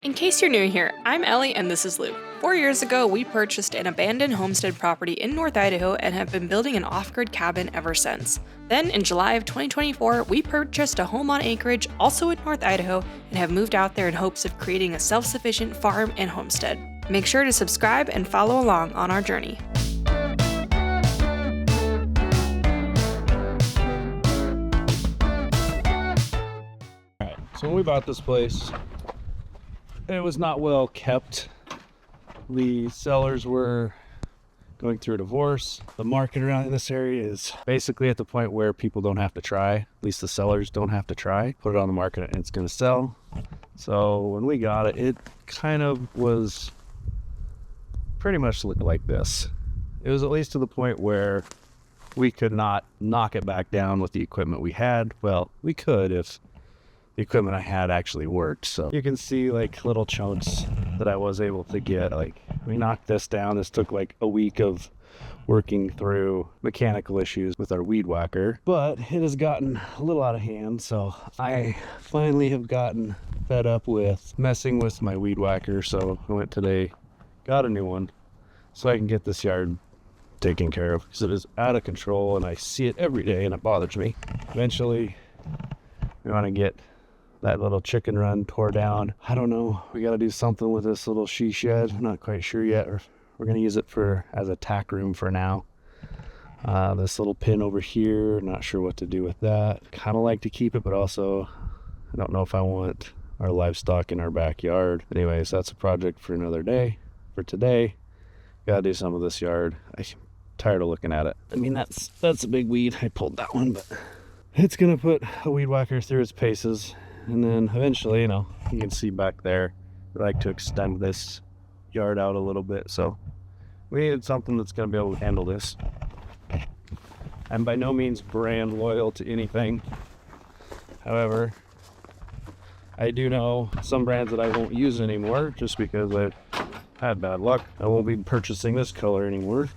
In case you're new here, I'm Ellie and this is Lou. 4 years ago, we purchased an abandoned homestead property in North Idaho and have been building an off-grid cabin ever since. Then, in July of 2024, we purchased a home on acreage also in North Idaho and have moved out there in hopes of creating a self-sufficient farm and homestead. Make sure to subscribe and follow along on our journey. Alright, so when we bought this place, it was not well kept. The sellers were going through a divorce. The market around in this area is basically at the point where people don't have to try. At least the sellers don't have to try. Put it on the market and it's going to sell. So when we got it, it kind of was pretty much like this. It was at least to the point where we could not knock it back down with the equipment we had. Well, we could if the equipment I had actually worked. So you can see like little chunks that I was able to get. Like we knocked this down. This took like a week of working through mechanical issues with our weed whacker, but it has gotten a little out of hand. So I finally have gotten fed up with messing with my weed whacker. So I went today, got a new one so I can get this yard taken care of, because it is out of control and I see it every day and it bothers me. Eventually we want to get that little chicken run tore down. I don't know. We got to do something with this little she shed. I'm not quite sure yet. We're going to use it as a tack room for now. This little pin over here, not sure what to do with that. Kind of like to keep it, but also I don't know if I want our livestock in our backyard. Anyways, that's a project for another day. For today, got to do some of this yard. I'm tired of looking at it. I mean, that's a big weed. I pulled that one, but it's going to put a weed whacker through its paces. And then eventually, you can see back there, we like to extend this yard out a little bit. So we needed something that's going to be able to handle this. I'm by no means brand loyal to anything. However, I do know some brands that I won't use anymore just because I've had bad luck. I won't be purchasing this color anymore.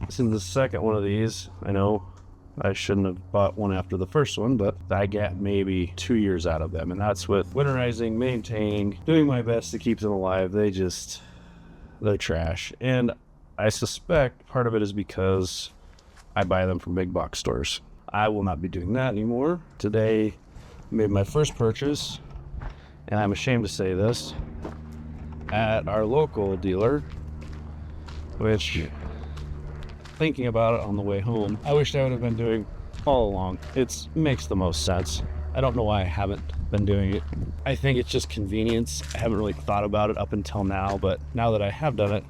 This is the second one of these. I know I shouldn't have bought one after the first one, but I get maybe 2 years out of them, and that's with winterizing, maintaining, doing my best to keep them alive. They're trash, and I suspect part of it is because I buy them from big box stores. I will not be doing that anymore. Today I made my first purchase, and I'm ashamed to say this, at our local dealer, which, thinking about it on the way home, I wish I would have been doing all along. It makes the most sense. I don't know why I haven't been doing it. I think it's just convenience. I haven't really thought about it up until now, but now that I have done it,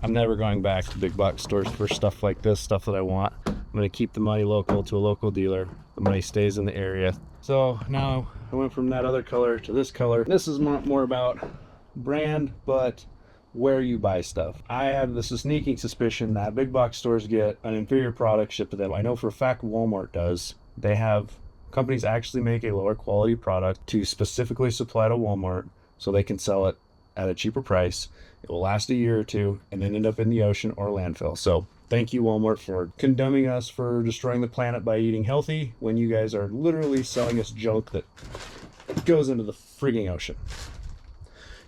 I'm never going back to big box stores for stuff like this, stuff that I want. I'm going to keep the money local to a local dealer. The money stays in the area. So now I went from that other color to this color. This is more about brand, but where you buy stuff. I have this sneaking suspicion that big box stores get an inferior product shipped to them. I know for a fact Walmart does. They have companies actually make a lower quality product to specifically supply to Walmart so they can sell it at a cheaper price. It will last a year or two and then end up in the ocean or landfill. So thank you, Walmart, for condemning us for destroying the planet by eating healthy when you guys are literally selling us junk that goes into the frigging ocean.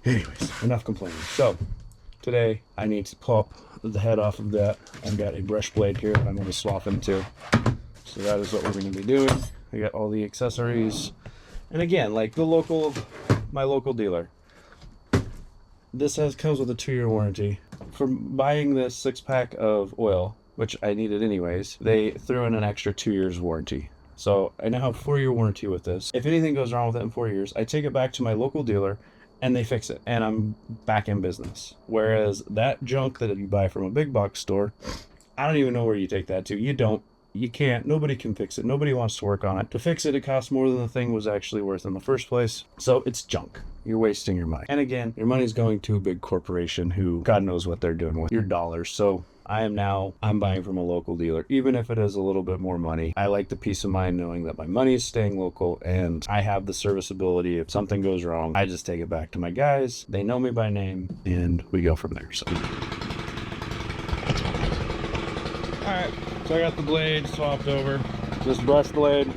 Anyways, enough complaining. So today I need to pop the head off of that. I've got a brush blade here that I'm going to swap into. So that is what we're going to be doing. I got all the accessories. And again, like my local dealer, this comes with a 2-year warranty. For buying this 6-pack of oil, which I needed anyways, they threw in an extra 2 years warranty. So I now have a 4-year warranty with this. If anything goes wrong with it in 4 years, I take it back to my local dealer and they fix it, and I'm back in business. Whereas that junk that you buy from a big box store, I don't even know where you take that to. You can't, nobody can fix it. Nobody wants to work on it. To fix it, it costs more than the thing was actually worth in the first place. So it's junk. You're wasting your money. And again, your money's going to a big corporation who God knows what they're doing with your dollars. So I'm buying from a local dealer, even if it is a little bit more money. I like the peace of mind knowing that my money is staying local and I have the serviceability. If something goes wrong, I just take it back to my guys. They know me by name and we go from there. So, all right, so I got the blade swapped over. This brush blade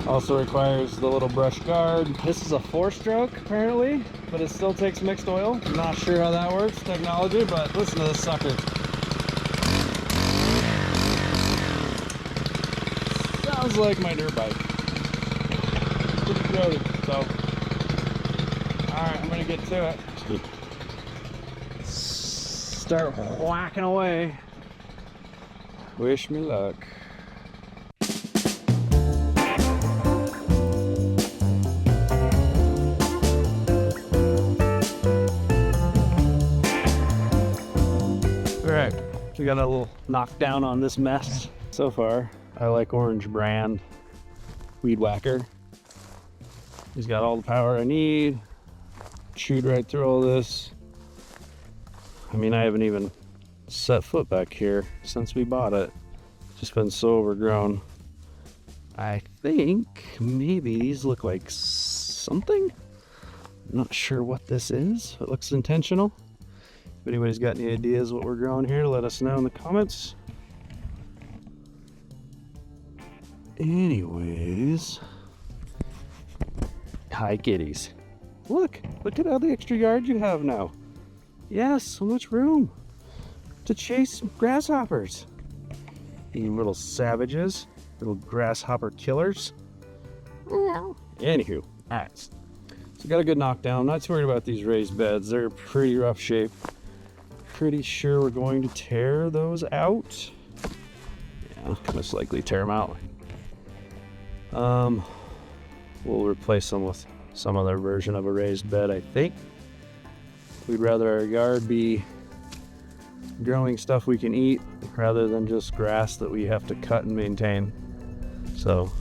Also requires the little brush guard. This is a 4-stroke apparently, but it still takes mixed oil. I'm not sure how that works, technology, but listen to this sucker. Sounds like my dirt bike. Pretty throaty, so. Alright, I'm gonna get to it. Start whacking away. Wish me luck. Alright, we got a little knockdown on this mess so far. I like Orange brand weed whacker. He's got all the power I need. Chewed right through all this. I mean, I haven't even set foot back here since we bought it. It's just been so overgrown. I think maybe these look like something. I'm not sure what this is. It looks intentional. If anybody's got any ideas what we're growing here, let us know in the comments. Anyways, hi kitties. Look at all the extra yard you have now. Yes, so much room to chase grasshoppers. You little savages, little grasshopper killers. Anywho, alright. So got a good knockdown. I'm not too worried about these raised beds. They're pretty rough shape. Pretty sure we're going to tear those out. Yeah, most likely tear them out. We'll replace them with some other version of a raised bed, I think. We'd rather our yard be growing stuff we can eat rather than just grass that we have to cut and maintain. So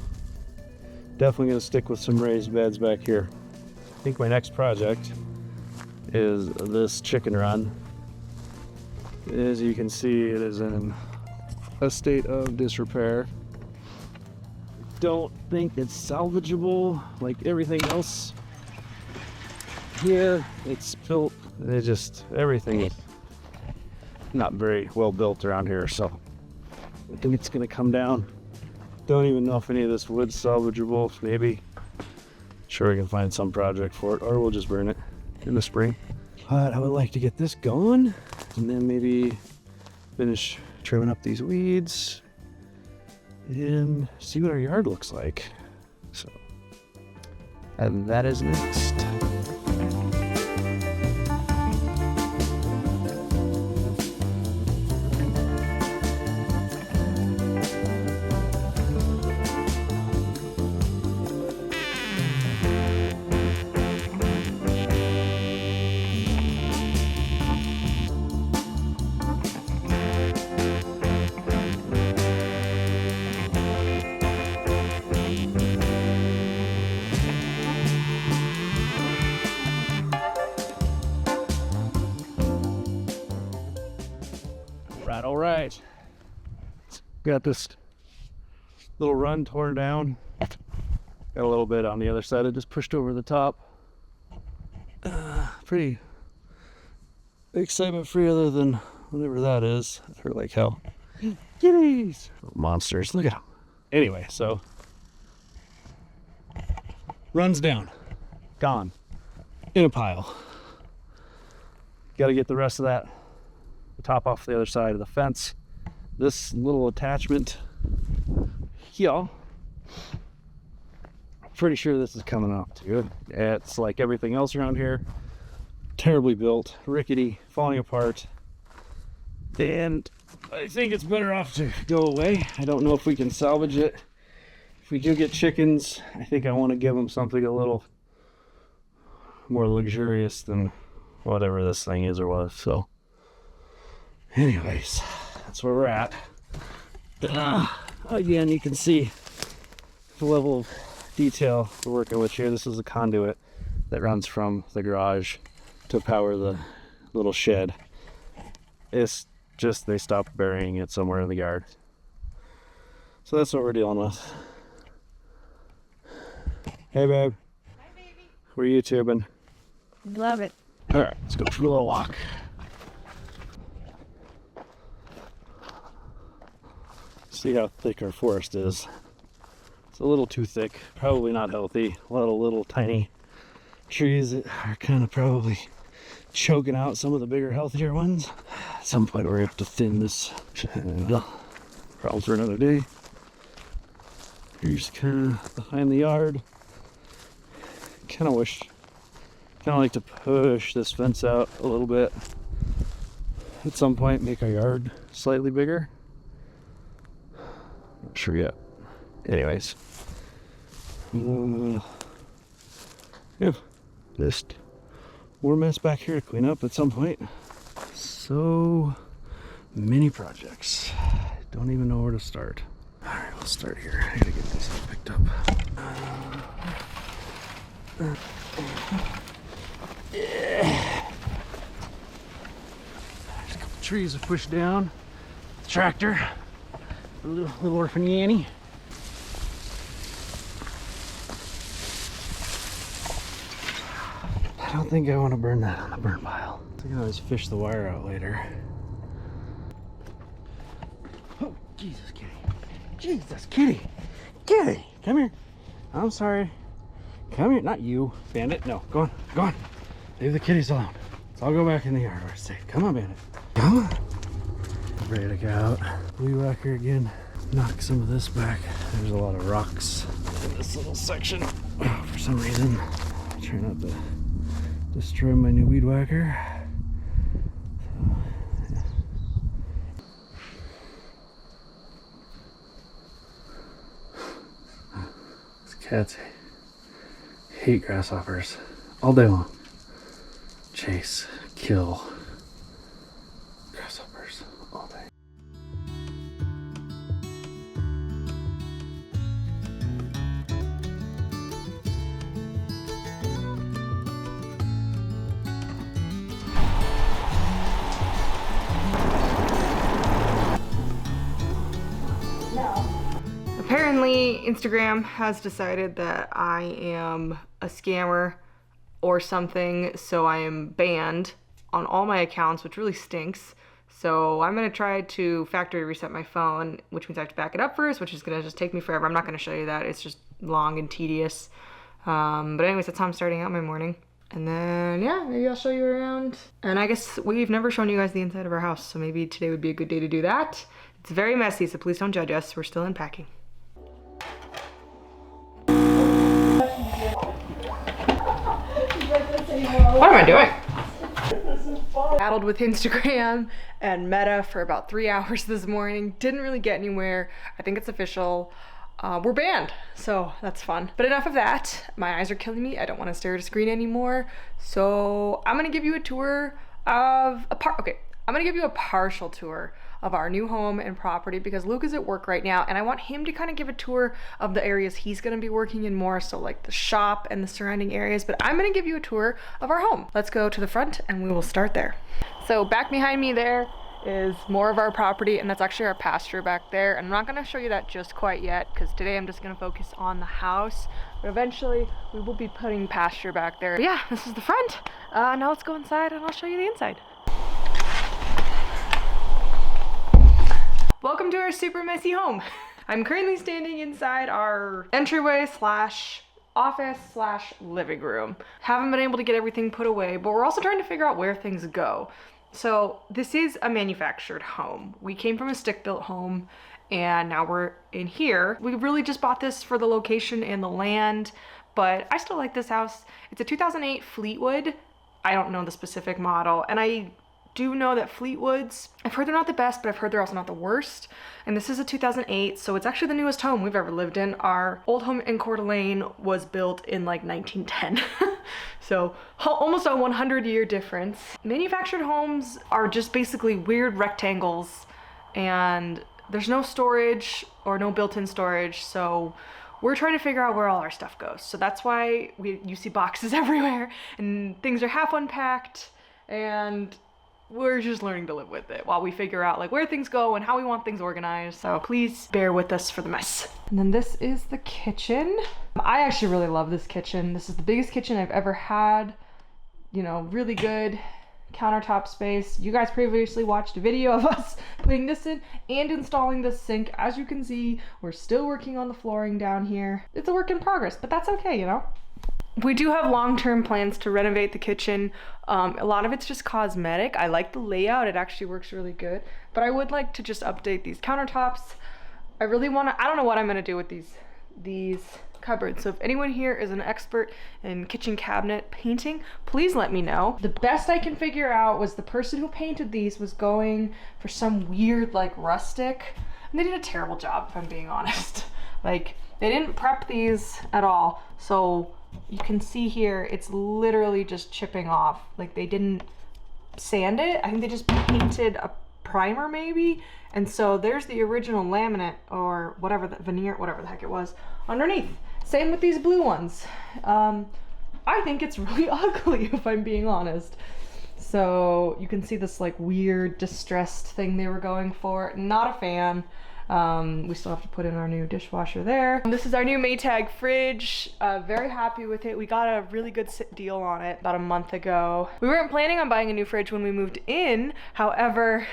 definitely going to stick with some raised beds back here. I think my next project is this chicken run. As you can see, it is in a state of disrepair. Don't think it's salvageable like everything else here. It's built, everything is not very well built around here, so I think it's gonna come down. Don't even know if any of this wood's salvageable. Maybe. Sure, we can find some project for it, or we'll just burn it in the spring. But I would like to get this going and then maybe finish trimming up these weeds and see what our yard looks like. So, and that is next. All right. Got this little run torn down. Got a little bit on the other side. I just pushed over the top. Pretty excitement free other than whatever that is. It hurt like hell. Kitties! Little monsters. Look at them. Anyway, so runs down. Gone. In a pile. Got to get the rest of that top off the other side of the fence. This little attachment here, pretty sure this is coming off too. It's like everything else around here, terribly built, rickety, falling apart, and I think it's better off to go away. I don't know if we can salvage it. If we do get chickens, I think I want to give them something a little more luxurious than whatever this thing is or was. So anyways, that's where we're at. Again, you can see the level of detail we're working with here. This is a conduit that runs from the garage to power the little shed. It's just they stopped burying it somewhere in the yard. So that's what we're dealing with. Hey babe. Hi baby. We're YouTubing. Love it. Alright, let's go for a little walk. See how thick our forest is. It's a little too thick, probably not healthy. A lot of little tiny trees that are kind of probably choking out some of the bigger, healthier ones. At some point we're gonna have to thin this. Problem for another day. Here's kind of behind the yard. Kind of like to push this fence out a little bit. At some point make our yard slightly bigger. Not sure yet. Anyways. Yeah, just more mess back here to clean up at some point. So many projects. Don't even know where to start. All right, we'll start here. I gotta get this all picked up. Yeah. There's a couple trees to push down. The tractor. A little orphan Yanny. I don't think I want to burn that on the burn pile. I can always fish the wire out later. Oh, Jesus, kitty. Jesus, kitty. Kitty, come here. I'm sorry. Come here. Not you, Bandit. No, go on. Go on. Leave the kitties alone. So I'll go back in the yard where it's safe. Come on, Bandit. Come on. Ready to go out. Weed whacker again. Knock some of this back. There's a lot of rocks in this little section for some reason. Try not to destroy my new weed whacker. So, yeah. These cats hate grasshoppers all day long. Chase, kill grasshoppers all day. Apparently, Instagram has decided that I am a scammer or something, so I am banned on all my accounts, which really stinks. So I'm gonna try to factory reset my phone, which means I have to back it up first, which is gonna just take me forever. I'm not gonna show you that, it's just long and tedious. But anyways, that's how I'm starting out my morning. And then, yeah, maybe I'll show you around. And I guess we've never shown you guys the inside of our house, so maybe today would be a good day to do that. It's very messy, so please don't judge us. We're still unpacking. What am I doing? Battled with Instagram and Meta for about 3 hours this morning. Didn't really get anywhere. I think it's official. We're banned, so that's fun. But enough of that. My eyes are killing me. I don't want to stare at a screen anymore. So I'm gonna give you a tour of I'm gonna give you a partial tour of our new home and property because Luke is at work right now and I want him to kind of give a tour of the areas he's gonna be working in more, so like the shop and the surrounding areas, but I'm gonna give you a tour of our home. Let's go to the front and we will start there. So back behind me there is more of our property, and that's actually our pasture back there. And I'm not gonna show you that just quite yet because today I'm just gonna focus on the house, but eventually we will be putting pasture back there. But yeah, this is the front. Now let's go inside and I'll show you the inside. Welcome to our super messy home. I'm currently standing inside our entryway slash office slash living room. Haven't been able to get everything put away, but we're also trying to figure out where things go. So this is a manufactured home. We came from a stick-built home and now we're in here. We really just bought this for the location and the land, but I still like this house. It's a 2008 Fleetwood. I don't know the specific model, and I do know that Fleetwoods, I've heard they're not the best, but I've heard they're also not the worst. And this is a 2008, so it's actually the newest home we've ever lived in. Our old home in Coeur d'Alene was built in like 1910. So almost a 100-year difference. Manufactured homes are just basically weird rectangles and there's no storage or no built-in storage. So we're trying to figure out where all our stuff goes. So that's why you see boxes everywhere and things are half unpacked, and we're just learning to live with it while we figure out like where things go and how we want things organized. So please bear with us for the mess. And then this is the kitchen. I actually really love this kitchen. This is the biggest kitchen I've ever had. You know, really good countertop space. You guys previously watched a video of us putting this in and installing this sink. As you can see, we're still working on the flooring down here. It's a work in progress, but that's okay, you know? We do have long-term plans to renovate the kitchen. A lot of it's just cosmetic. I like the layout, it actually works really good, but I would like to just update these countertops. I really wanna, I don't know what I'm gonna do with these cupboards. So if anyone here is an expert in kitchen cabinet painting, please let me know. The best I can figure out was the person who painted these was going for some weird like rustic, and they did a terrible job if I'm being honest. Like they didn't prep these at all. So you can see here, it's literally just chipping off. Like they didn't sand it. I think they just painted a primer maybe. And so there's the original laminate or whatever, the veneer, whatever the heck it was, underneath. Same with these blue ones. I think it's really ugly if I'm being honest. So you can see this like weird distressed thing they were going for. Not a fan. We still have to put in our new dishwasher there. This is our new Maytag fridge. Very happy with it. We got a really good deal on it about a month ago. We weren't planning on buying a new fridge when we moved in. However,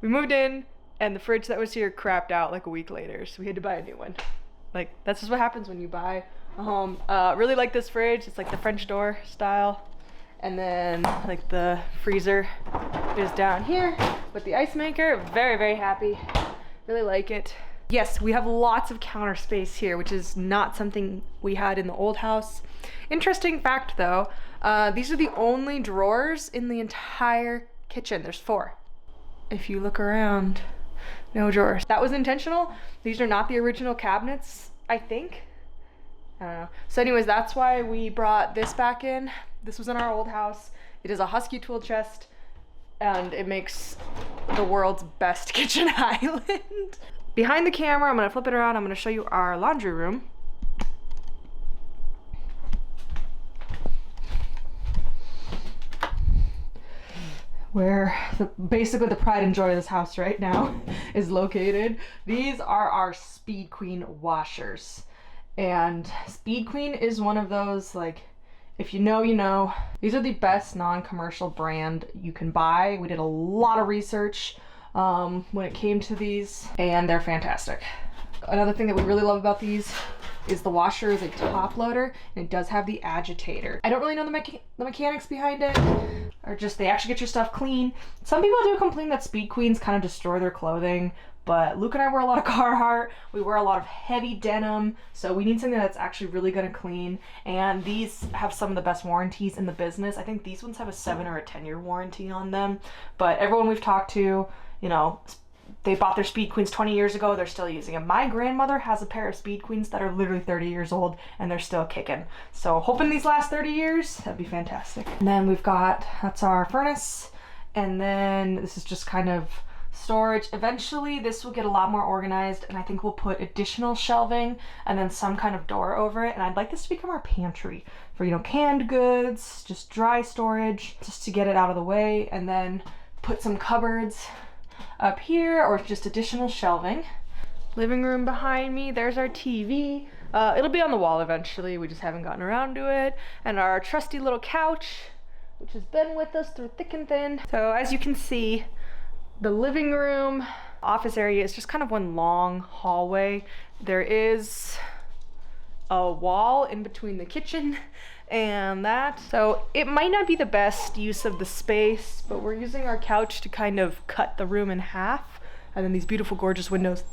we moved in and the fridge that was here crapped out like a week later. So we had to buy a new one. Like that's just what happens when you buy a home. Really like this fridge. It's like the French door style. And then like the freezer is down here with the ice maker. Very, very happy. Really like it. Yes, we have lots of counter space here, which is not something we had in the old house. Interesting fact though, these are the only drawers in the entire kitchen. There's 4. If you look around, no drawers. That was intentional. These are not the original cabinets, I think. I don't know. So anyways, that's why we brought this back in. This was in our old house. It is a Husky tool chest, and it makes the world's best kitchen island. Behind the camera, I'm gonna flip it around. I'm gonna show you our laundry room. Where basically the pride and joy of this house right now is located. These are our Speed Queen washers. And Speed Queen is one of those, like, if you know, you know. These are the best non-commercial brand you can buy. We did a lot of research when it came to these, and they're fantastic. Another thing that we really love about these is the washer is a top loader, and it does have the agitator. I don't really know the mechanics behind it, or just they actually get your stuff clean. Some people do complain that Speed Queens kind of destroy their clothing, but Luke and I wear a lot of Carhartt. We wear a lot of heavy denim, so we need something that's actually really gonna clean. And these have some of the best warranties in the business. I think these ones have a 7 or a 10-year warranty on them. But everyone we've talked to, you know, they bought their Speed Queens 20 years ago, they're still using them. My grandmother has a pair of Speed Queens that are literally 30 years old and they're still kicking. So hoping these last 30 years, that'd be fantastic. And then we've got, that's our furnace. And then this is just kind of storage. Eventually this will get a lot more organized, and I think we'll put additional shelving and then some kind of door over it. And I'd like this to become our pantry for, you know, canned goods, just dry storage, just to get it out of the way, and then put some cupboards up here or just additional shelving. Living room behind me, there's our TV. It'll be on the wall eventually, we just haven't gotten around to it. And our trusty little couch, which has been with us through thick and thin. So as you can see, the living room office area is just kind of one long hallway. There is a wall in between the kitchen and that. So it might not be the best use of the space, but we're using our couch to kind of cut the room in half. And then these beautiful, gorgeous windows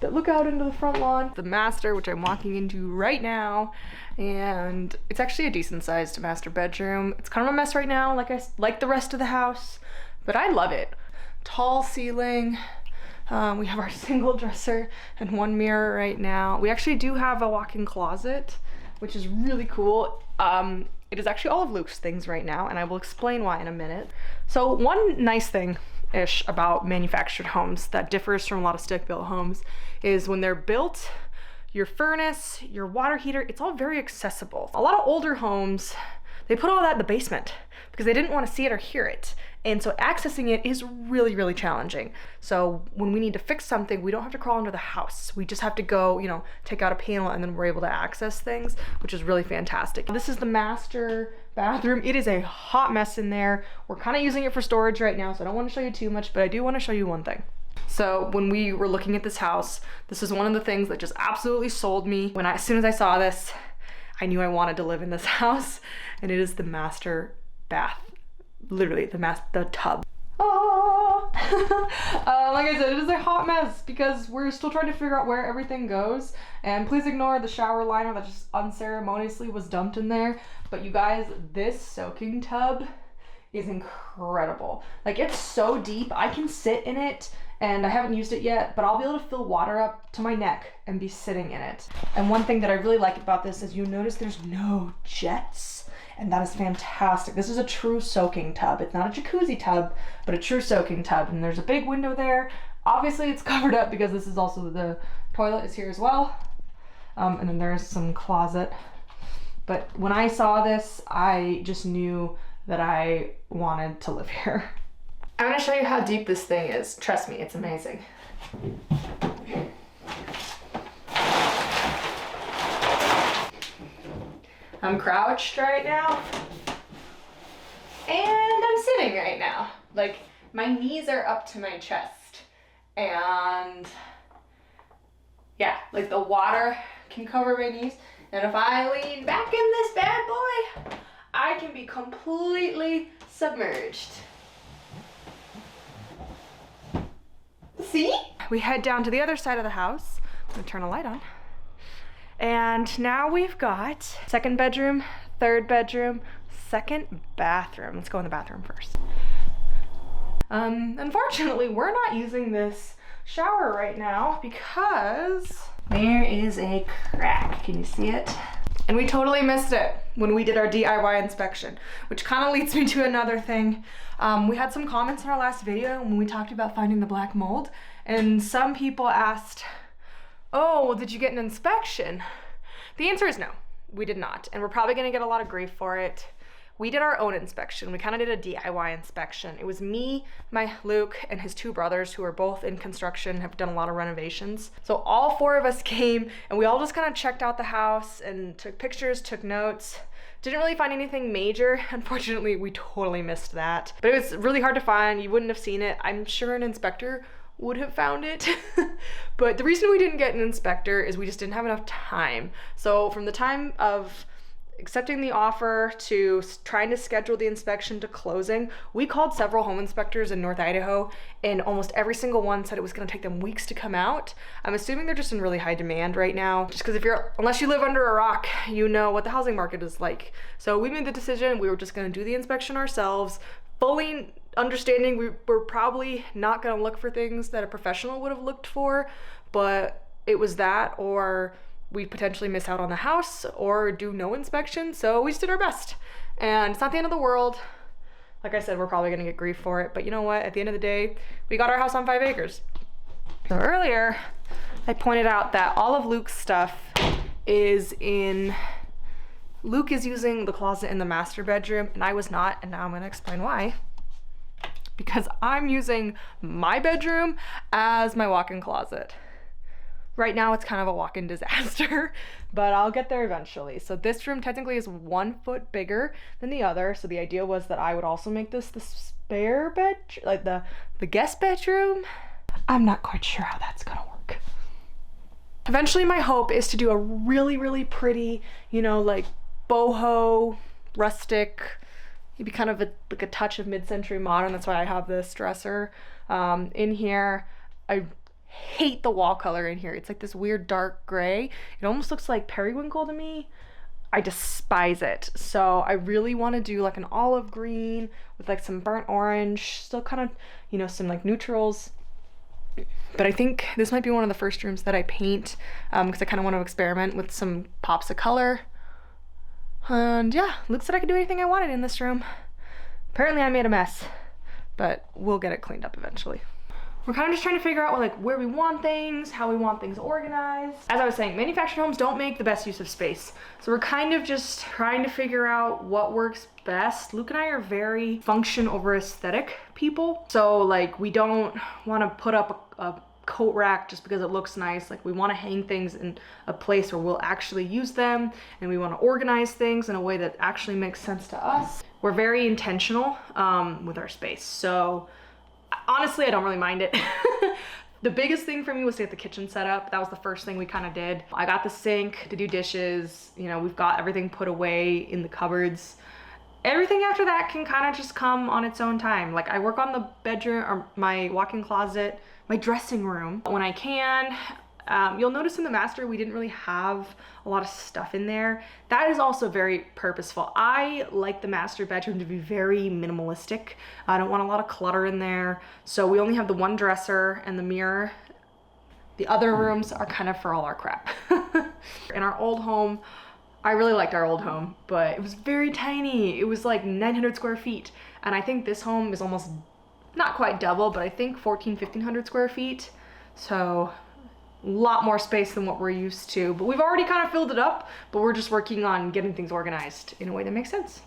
that look out into the front lawn. The master, which I'm walking into right now, and it's actually a decent sized master bedroom. It's kind of a mess right now, like the rest of the house, but I love it. Tall ceiling. We have our single dresser and one mirror right now. We actually do have a walk-in closet, which is really cool. It is actually all of Luke's things right now, and I will explain why in a minute. So one nice thing-ish about manufactured homes that differs from a lot of stick-built homes is when they're built, your furnace, your water heater, it's all very accessible. A lot of older homes, they put all that in the basement because they didn't want to see it or hear it. And so accessing it is really, really challenging. So when we need to fix something, we don't have to crawl under the house. We just have to go, you know, take out a panel and then we're able to access things, which is really fantastic. This is the master bathroom. It is a hot mess in there. We're kind of using it for storage right now, so I don't want to show you too much, but I do want to show you one thing. So when we were looking at this house, this is one of the things that just absolutely sold me. As soon as I saw this, I knew I wanted to live in this house, and it is the master bath. Literally the tub. Oh. Like I said, it is a hot mess because we're still trying to figure out where everything goes. And please ignore the shower liner that just unceremoniously was dumped in there. But you guys, this soaking tub is incredible. Like, it's so deep, I can sit in it, and I haven't used it yet, but I'll be able to fill water up to my neck and be sitting in it. And one thing that I really like about this is you notice there's no jets, and that is fantastic. This is a true soaking tub. It's not a jacuzzi tub, but a true soaking tub. And there's a big window there. Obviously it's covered up because this is also the toilet is here as well. And then there's some closet. But when I saw this, I just knew that I wanted to live here. I'm gonna show you how deep this thing is. Trust me, it's amazing. I'm crouched right now, and I'm sitting right now. Like, my knees are up to my chest, and yeah, like the water can cover my knees, and if I lean back in this bad boy, I can be completely submerged. See? We head down to the other side of the house. I'm gonna turn a light on. And now we've got second bedroom, third bedroom, second bathroom. Let's go in the bathroom first. Unfortunately, we're not using this shower right now because there is a crack. Can you see it? And we totally missed it when we did our DIY inspection, which kind of leads me to another thing. We had some comments in our last video when we talked about finding the black mold, and some people asked, oh, well, did you get an inspection? The answer is no, we did not. And we're probably gonna get a lot of grief for it. We did our own inspection. We kind of did a DIY inspection. It was me, Luke, and his two brothers who are both in construction, have done a lot of renovations. So all four of us came and we all just kind of checked out the house and took pictures, took notes. Didn't really find anything major. Unfortunately, we totally missed that. But it was really hard to find. You wouldn't have seen it. I'm sure an inspector would have found it. But the reason we didn't get an inspector is we just didn't have enough time. So from the time of accepting the offer to trying to schedule the inspection to closing, we called several home inspectors in North Idaho, and almost every single one said it was going to take them weeks to come out. I'm assuming they're just in really high demand right now, just because unless you live under a rock, you know what the housing market is like. So we made the decision, we were just going to do the inspection ourselves, fully understanding we were probably not going to look for things that a professional would have looked for, but it was that or we potentially miss out on the house or do no inspection. So we just did our best, and it's not the end of the world. Like I said, we're probably gonna get grief for it, but you know what? At the end of the day, we got our house on 5 acres. So earlier, I pointed out that all of Luke's stuff is Luke is using the closet in the master bedroom, and I was not, and now I'm gonna explain why. Because I'm using my bedroom as my walk-in closet. Right now it's kind of a walk-in disaster, but I'll get there eventually. So this room technically is 1 foot bigger than the other. So the idea was that I would also make this the spare bed, like the guest bedroom. I'm not quite sure how that's gonna work. Eventually my hope is to do a really, really pretty, you know, like boho, rustic, maybe kind of like a touch of mid-century modern. That's why I have this dresser in here. I hate the wall color in here. It's like this weird dark gray. It almost looks like periwinkle to me. I despise it. So I really want to do like an olive green with like some burnt orange, still kind of, you know, some like neutrals. But I think this might be one of the first rooms that I paint because I kind of want to experiment with some pops of color. And yeah, Luke said I could do anything I wanted in this room. Apparently I made a mess, but we'll get it cleaned up eventually. We're kind of just trying to figure out like where we want things, how we want things organized. As I was saying, manufactured homes don't make the best use of space. So we're kind of just trying to figure out what works best. Luke and I are very function over aesthetic people. So like we don't want to put up a coat rack just because it looks nice. Like we want to hang things in a place where we'll actually use them, and we want to organize things in a way that actually makes sense to us. We're very intentional with our space. So honestly, I don't really mind it. The biggest thing for me was to get the kitchen set up. That was the first thing we kind of did. I got the sink to do dishes. You know, we've got everything put away in the cupboards. Everything after that can kind of just come on its own time. Like I work on the bedroom or my walk-in closet, my dressing room when I can. You'll notice in the master, we didn't really have a lot of stuff in there. That is also very purposeful. I like the master bedroom to be very minimalistic. I don't want a lot of clutter in there. So we only have the one dresser and the mirror. The other rooms are kind of for all our crap. In our old home, I really liked our old home, but it was very tiny. It was like 900 square feet. And I think this home is almost not quite double, but I think 1,500 square feet. So a lot more space than what we're used to, but we've already kind of filled it up, but we're just working on getting things organized in a way that makes sense.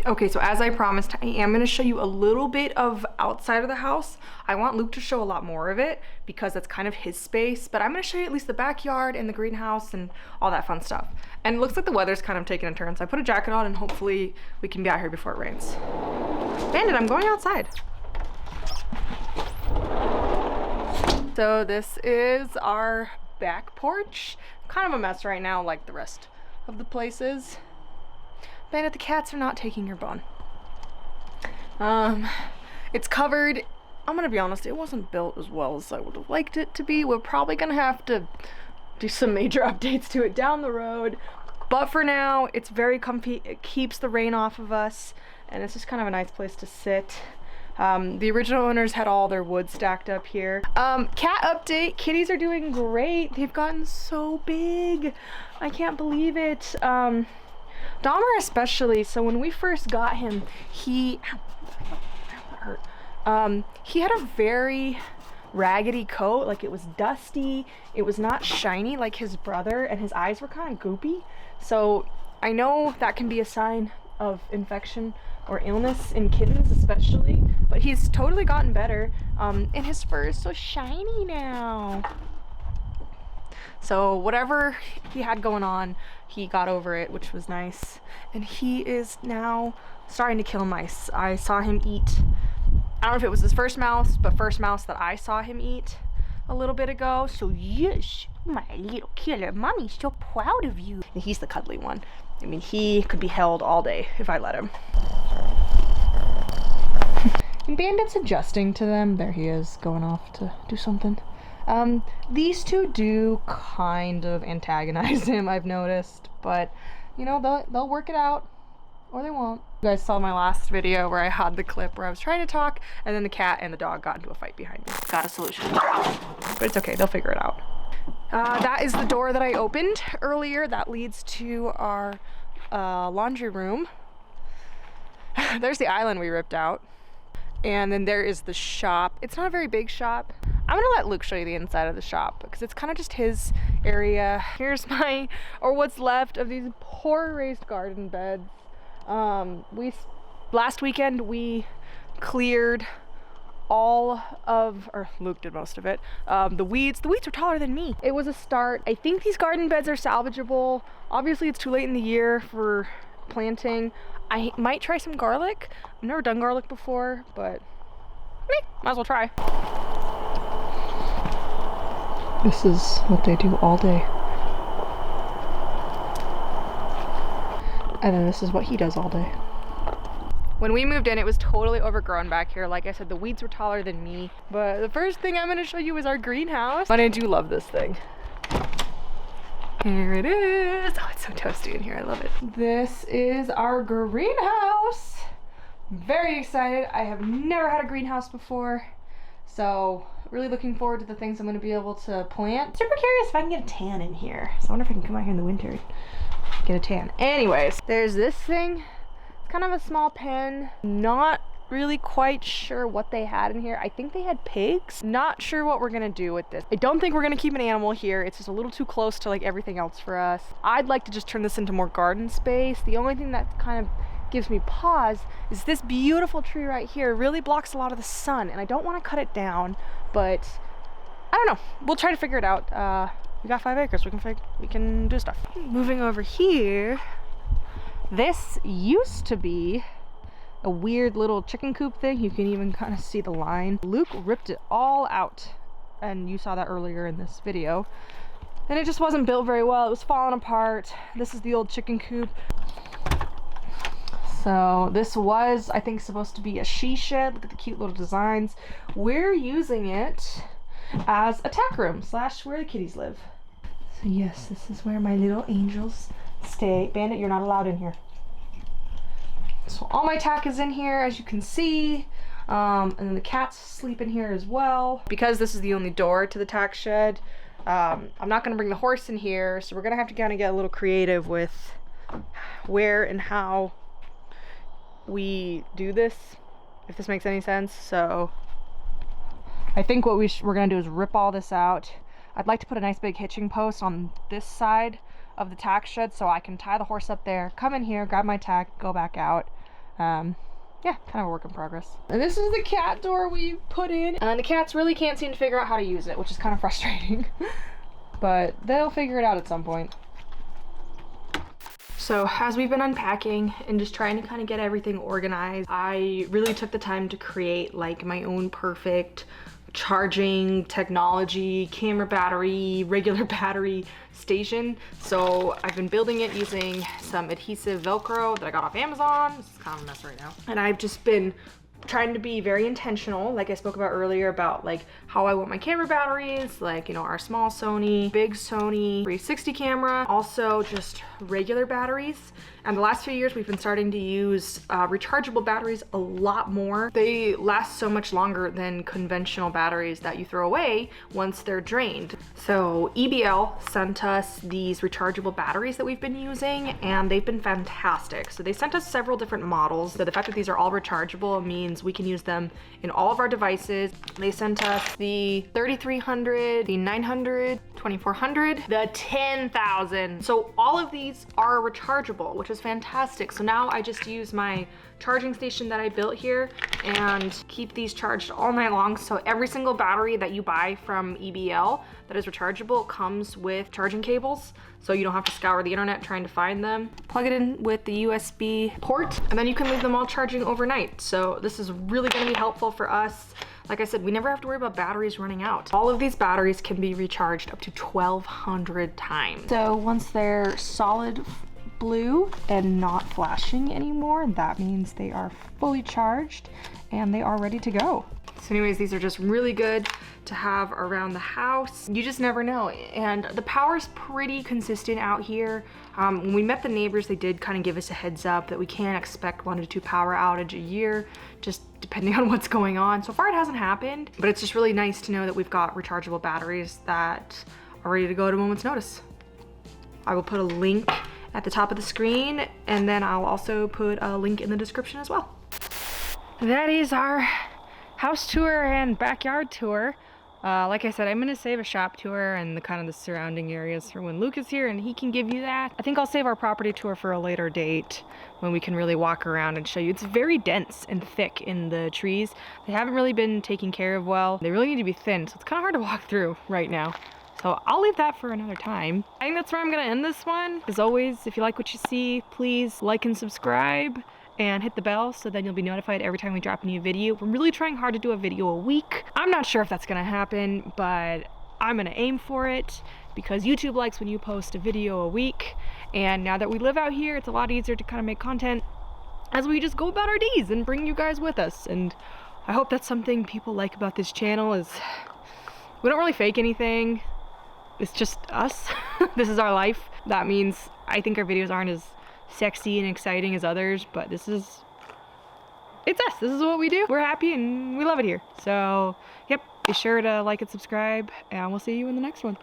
Okay, so as I promised, I am gonna show you a little bit of outside of the house. I want Luke to show a lot more of it because that's kind of his space, but I'm gonna show you at least the backyard and the greenhouse and all that fun stuff. And it looks like the weather's kind of taking a turn, so I put a jacket on and hopefully we can be out here before it rains. Bandit, I'm going outside. So this is our back porch. Kind of a mess right now like the rest of the places. Bandit, the cats are not taking your bone. It's covered. I'm gonna be honest, it wasn't built as well as I would have liked it to be. We're probably gonna have to do some major updates to it down the road. But for now, it's very comfy. It keeps the rain off of us, and it's just kind of a nice place to sit. The original owners had all their wood stacked up here. Cat update, kitties are doing great. They've gotten so big. I can't believe it. Dahmer especially, so when we first got him, he had a very raggedy coat. Like it was dusty, it was not shiny like his brother, and his eyes were kind of goopy. So I know that can be a sign of infection or illness in kittens especially, but he's totally gotten better, and his fur is so shiny now. So whatever he had going on, he got over it, which was nice. And he is now starting to kill mice. I saw him eat, I don't know if it was his first mouse, but first mouse that I saw him eat a little bit ago. So yes, my little killer, mommy's so proud of you. And he's the cuddly one. I mean, he could be held all day if I let him. And Bandit's adjusting to them. There he is, going off to do something. These two do kind of antagonize him, I've noticed, but you know, they'll work it out, or they won't. You guys saw my last video where I had the clip where I was trying to talk, and then the cat and the dog got into a fight behind me. Got a solution, but it's okay, they'll figure it out. That is the door that I opened earlier. That leads to our laundry room. There's the island we ripped out. And then there is the shop. It's not a very big shop. I'm gonna let Luke show you the inside of the shop because it's kind of just his area. Here's what's left of these poor raised garden beds. Last weekend we cleared all of, or Luke did most of it, the weeds. The weeds are taller than me. It was a start. I think these garden beds are salvageable. Obviously it's too late in the year for planting. I might try some garlic. I've never done garlic before, but might as well try. This is what they do all day. And then this is what he does all day. When we moved in, it was totally overgrown back here. Like I said, the weeds were taller than me. But the first thing I'm gonna show you is our greenhouse. But I do love this thing. Here it is. Oh, it's so toasty in here. I love it. This is our greenhouse. Very excited. I have never had a greenhouse before. So really looking forward to the things I'm going to be able to plant. Super curious if I can get a tan in here. So I wonder if I can come out here in the winter and get a tan. Anyways, there's this thing. It's kind of a small pen. Not really quite sure what they had in here. I think they had pigs. Not sure what we're gonna do with this. I don't think we're gonna keep an animal here. It's just a little too close to like everything else for us. I'd like to just turn this into more garden space. The only thing that's kind of gives me pause is this beautiful tree right here. Really blocks a lot of the sun, and I don't want to cut it down, but I don't know. We'll try to figure it out. We got 5 acres. We can do stuff. Moving over here, this used to be a weird little chicken coop thing. You can even kind of see the line. Luke ripped it all out, and you saw that earlier in this video. And it just wasn't built very well. It was falling apart. This is the old chicken coop. So this was, I think, supposed to be a she shed. Look at the cute little designs. We're using it as a tack room / where the kitties live. So yes, this is where my little angels stay. Bandit, you're not allowed in here. So all my tack is in here, as you can see. And then the cats sleep in here as well. Because this is the only door to the tack shed, I'm not gonna bring the horse in here, so we're gonna have to kind of get a little creative with where and how we do this, if this makes any sense. So I think what we're gonna do is rip all this out. I'd like to put a nice big hitching post on this side of the tack shed so I can tie the horse up there, come in here, grab my tack, go back out. Yeah, kind of a work in progress. And this is the cat door we put in, and the cats really can't seem to figure out how to use it, which is kind of frustrating. But they'll figure it out at some point. So as we've been unpacking and just trying to kind of get everything organized, I really took the time to create like my own perfect charging technology, camera battery, regular battery station. So I've been building it using some adhesive Velcro that I got off Amazon. This is kind of a mess right now. And I've just been trying to be very intentional, like I spoke about earlier, about like how I want my camera batteries, like, you know, our small Sony, big Sony 360 camera, also just regular batteries. And the last few years we've been starting to use rechargeable batteries a lot more. They last so much longer than conventional batteries that you throw away once they're drained. So EBL sent us these rechargeable batteries that we've been using, and they've been fantastic. So they sent us several different models. So the fact that these are all rechargeable means we can use them in all of our devices. They sent us the 3300, the 900, 2400, the 10,000. So all of these are rechargeable, which is fantastic. So now I just use my charging station that I built here and keep these charged all night long. So every single battery that you buy from EBL that is rechargeable comes with charging cables, so you don't have to scour the internet trying to find them. Plug it in with the USB port, and then you can leave them all charging overnight. So this is really going to be helpful for us. Like I said, we never have to worry about batteries running out. All of these batteries can be recharged up to 1,200 times. So once they're solid blue and not flashing anymore, that means they are fully charged and they are ready to go. So anyways, these are just really good to have around the house. You just never know. And the power's pretty consistent out here. When we met the neighbors, they did kind of give us a heads up that we can't expect 1 to 2 power outage a year, just depending on what's going on. So far it hasn't happened, but it's just really nice to know that we've got rechargeable batteries that are ready to go at a moment's notice. I will put a link at the top of the screen, and then I'll also put a link in the description as well. That is our house tour and backyard tour. Like I said, I'm gonna save a shop tour and the kind of the surrounding areas for when Luke is here and he can give you that. I think I'll save our property tour for a later date when we can really walk around and show you. It's very dense and thick in the trees. They haven't really been taken care of well. They really need to be thin, so it's kind of hard to walk through right now. So I'll leave that for another time. I think that's where I'm gonna end this one. As always, if you like what you see, please like and subscribe and hit the bell so then you'll be notified every time we drop a new video. We're really trying hard to do a video a week. I'm not sure if that's gonna happen, but I'm gonna aim for it because YouTube likes when you post a video a week. And now that we live out here, it's a lot easier to kind of make content as we just go about our days and bring you guys with us. And I hope that's something people like about this channel is we don't really fake anything. It's just us. This is our life. That means I think our videos aren't as sexy and exciting as others, but it's us. This is what we do. We're happy and we love it here. So, yep, be sure to like and subscribe, and we'll see you in the next one.